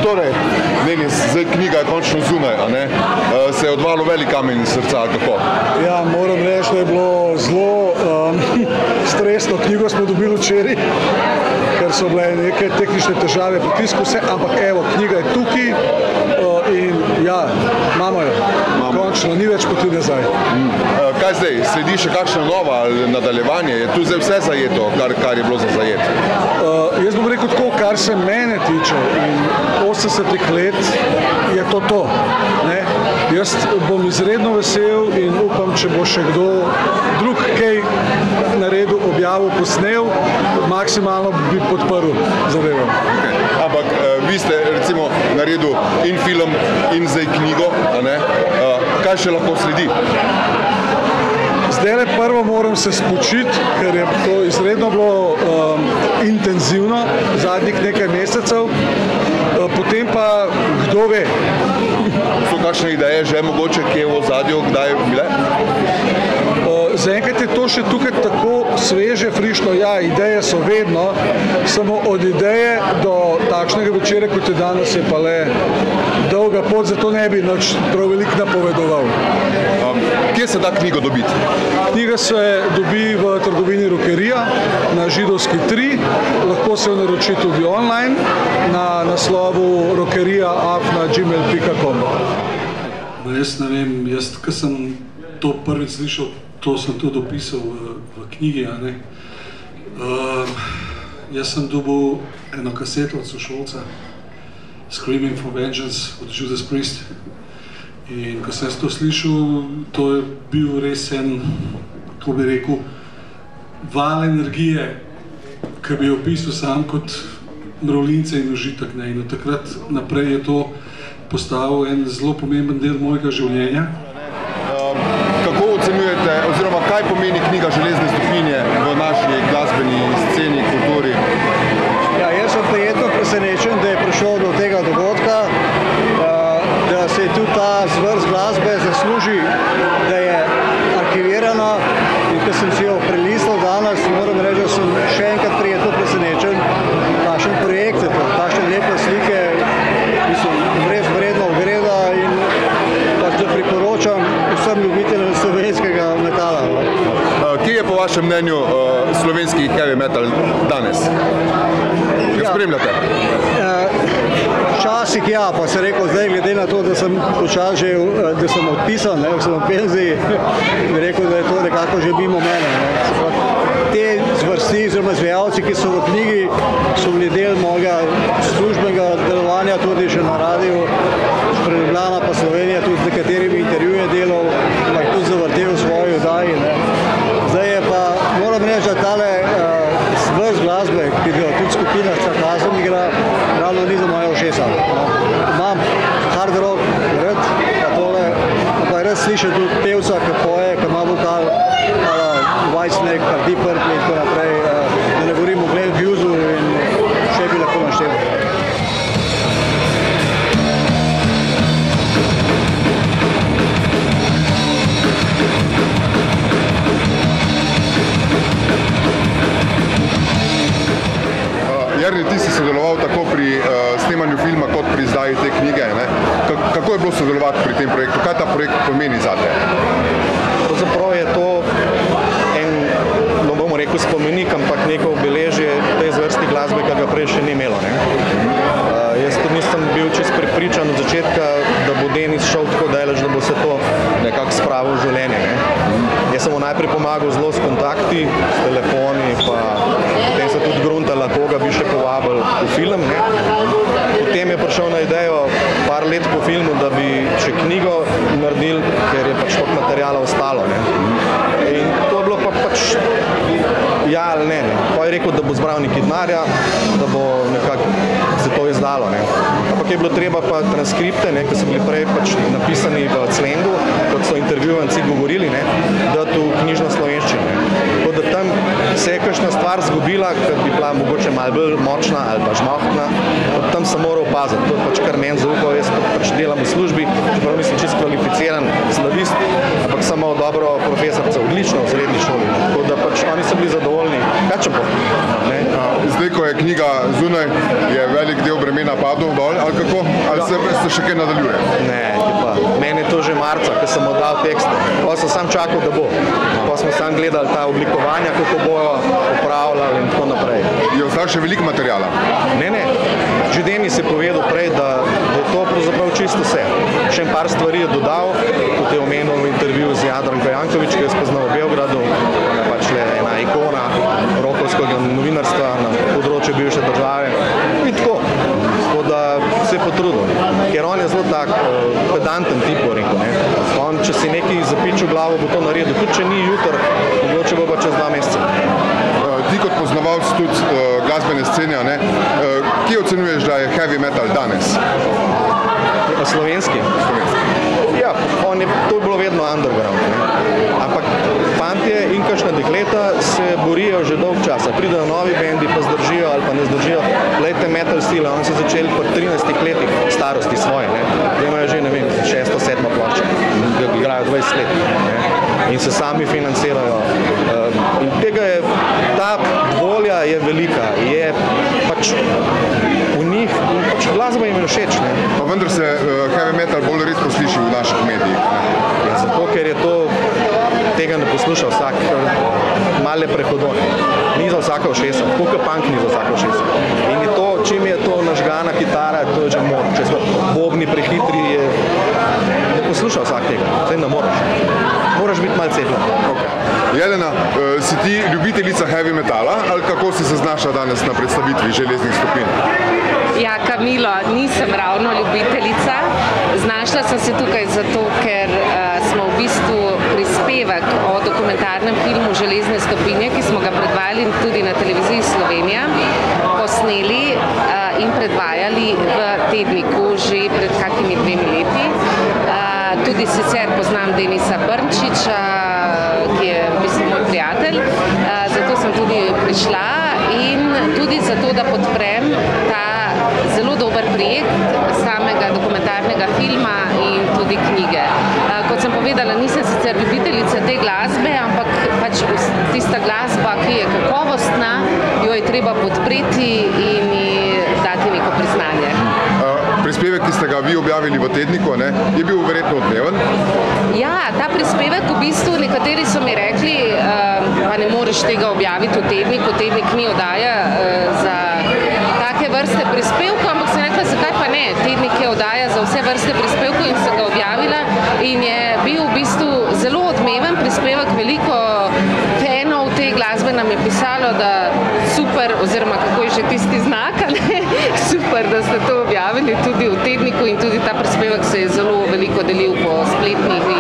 Torej, Denis, zdaj knjiga je končno zunaj, a ne? Se je odvalil velik kamen iz srca, kako? Ja, moram reči, da je bilo zelo stresno. Knjigo smo dobili včeraj, ker so bile neke tehnične težave pri tisku, vse, ampak evo, knjiga je tukaj in ja, imamo jo. Končno, ni več poti nazaj. Kaj zdaj, sledi še kakšna nova nadaljevanje? Je tu zdaj vse zajeto, kar je bilo za zajet? Jaz bom rekel tako, kar se mene tiče in 80 let je to. Ne? Jaz bom izredno vesel in upam, če bo še kdo drug kaj naredil, objavil, posnel, maksimalno bi podprl zadevo. Okay. Ampak vi ste recimo naredil in film in zdaj knjigo, a ne? Kaj še lahko sledi? Zdaj prvo moram se spočiti, ker je to izredno bilo intenzivno zadnjih nekaj mesecev, potem pa kdo ve. So kakšne ideje že mogoče, kje v ozadju, kdaj bile? Zaenkrat je to še tukaj tako sveže, frišno, ja, ideje so vedno, samo od ideje do takšnega večera, kot je danes, je pa le dolga pot, zato ne bi nič prav veliko napovedoval. Kje se da knjigo dobiti? Knjiga se dobi v trgovini Rokerija na Židovski 3, lahko se jo naroči tudi online na naslovu rokerija@gmail.com. Jaz ne vem, ko sem to prvič slišal, to sem tudi opisal v knjigi, a ne. Jaz sem dobil eno kaseto od sošolca, Screaming for Vengeance od Judas Priest. In ko sem to slišal, to je bil res en, kako bi rekel, val energije, ki bi opisal sam kot mravljince in užitek. In od takrat naprej je to postal en zelo pomemben del mojega življenja. Kako ocenjujete, oziroma kaj pomeni knjiga Železne stopinje v naši glasbeni sceni, kulturi? Ja, jaz sem prijetno presenečen, da je prišel do tega dogodka, da se tudi ta zvrst glasbe zasluži, da je arhivirana. In ko sem si jo prelistal danes, moram reči, da sem še enkrat prijetno presenečen, kakšen projekt je to, kakšne lepe slike, mislim, res vredno ogleda in pač da priporočam vsem ljubiteljem slovenskega metala. Kje je po vašem mnenju slovenski heavy metal danes? Ga spremljate? Včasih ja, pa se rekel zdaj, glede na to, da sem počas že, da sem odpisan, ne, sem v penziji, bi rekel, da je to nekako že mimo mene. Ne. Te zvrsti, oziroma izvajalci, ki so v knjigi, so bili del mojega službenega delovanja tudi še na radiju, pred Ljubljana pa Slovenija, tudi z nekaterimi intervjuje delal, ampak tudi zavrtel v svoji oddaji. Ne. Zdaj je pa, moram reči, da tale zvrst glasbe, ki bi jo tudi skupina Sarkazem igra, ravno ni za moje ušesa. Imam hard rock, rad, pa tole, pa je res slišati tudi pevca, ki poje, ki ima vokal, Whitesnake, pa Deep Purple in tako naprej, da ne govorim o Glenn Hughesu in še bi lahko naštel. Jernej, ti si sodeloval tako pri snemanju filma kot pri izdaji te knjige. Ne? Kako je bilo sodelovati pri tem projektu? Kaj ta projekt pomeni zate? Pravzaprav je to en, no bomo rekel, spomenik, ampak neko obeležje tej zvrsti glasbe, ki ga prej še ni imelo. Ne? Jaz tudi nisem bil čisto prepričan od začetka, da bo Denis šel tako daleč, da bo se to nekako spravil v življenje. Ne? Jaz sem mu najprej pomagal zelo s kontakti, s telefoni, pa potem se tudi gruntala, koga bi še povabil v film. Ne? Potem je prišel na idejo par let po filmu, da bi še knjigo naredili, ker je pač toliko materiala ostalo. Ne? In to je bilo pa pač ja ali ne. Pa je rekel, da bo zbral nekaj denarja, da bo nekako se to izdalo. Ne? Ampak je bilo treba pa transkripte, ne, ki so bili prej pač napisani v slengu, kot so intervjuvanci govorili, ne, dati v knjižno slovenščino. Tako da tam se je kakšna stvar zgubila, ki bi bila mogoče malo bolj močna ali pa žmohtna, tam sem moral paziti. To je pač kar meni zaupal, jaz pač delam v službi, čeprav nisem čisto kvalificiran slavist, ampak sem imel dobro profesorca, odlično v srednji šoli. Tako da pač oni so bili zadovoljni. Kaj če bo? zdaj, ko je knjiga zunaj, je velik del bremena padel dol, ali kako? Ali se še kaj nadaljuje? Ne, meni je to že marca, ko sem oddal tekste. Pa sem sam čakal, da bo. Pa smo sam gledali ta oblikovanja, kako bojo upravljali in tako naprej. Je ostal še veliko materijala? Ne. Že Denis je povedal prej, da je to pravzaprav čisto vse. Še en par stvari je dodal, kot je omenil v intervjuju z Jadranko Janković, ki je spoznal v Beogradu, pač le ena ikona rokovskega novinarstva na področju bivše države. In tako. Tako da se je potrudil. Ker on je zelo tak pedanten tip, bo rekel. On, če si nekaj zapičil glavo, bo to naredil. Tudi če ni jutr, mogoče bo pa čez 2 meseca. Ti kot poznavalc tudi glasbene scene, kje ocenjuješ, da je heavy metal danes? Slovenski? Ja, to je bilo vedno underground. Ampak fantje in kakšna dekleta se borijo že dolg časa. Pridejo novi bendi, pa zdržijo ali pa ne zdržijo. Lejte metal stile, oni so začeli po 13 letih starosti svoje. Zdaj imajo že, 6. 7. plošče. Igrajo 20 let. In se sami financirajo. In ta volja je velika. Je pač v njih, pač glasba jim je všeč. Pa vendar se heavy metal bolj redko sliši v naših medijih. Ja, zato, ker je to, tega ne posluša vsak, male prehodone. Ni za vsaka ušesa, tako kot punk ni za vsaka ušesa. In je to, čim je to nažgana kitara, to je že mor. Če so bobni prehitri, ne posluša vsak tega, zdaj ne moraš. Moraš biti malo cepljen. Okay. Jelena, si ti ljubiteljica heavy metala ali kako si se znašla danes na predstavitvi Železnih stopinj? Ja, Kamilo, nisem ravno ljubiteljica. Znašla sem se tukaj zato, ker smo v bistvu prispevek o dokumentarnem filmu Železne stopinje, ki smo ga predvajali tudi na televiziji Slovenija, posneli in predvajali v tedniku že pred kakimi 2 leti. Tudi sicer poznam Denisa Brnčiča, ki je v bistvu moj prijatelj, zato sem tudi prišla in tudi zato, da podprem ta zelo dober projekt samega dokumentarnega filma in tudi knjige. Kot sem povedala, nisem sicer ljubiteljica te glasbe, ampak pač tista glasba, ki je kakovostna, jo je treba podpreti in ji dati neko priznanje. Prispevek, ki ste ga vi objavili v tedniku, je bil verjetno odmeven? Ja, ta prispevek v bistvu nekateri so mi rekli, pa ne moreš tega objaviti v tedniku, tednik ni oddaja za take vrste prispevkov, ampak sem rekla, zakaj pa ne, tednik je oddaja za vse vrste prispevkov in sem ga objavila in je bil v bistvu zelo odmeven prispevek, veliko fanov te glasbe nam je pisalo, da super, oziroma kako je že tisti znak, super, da ste to objavili tudi v tedniku in tudi ta prispevek se je zelo veliko delil po spletnih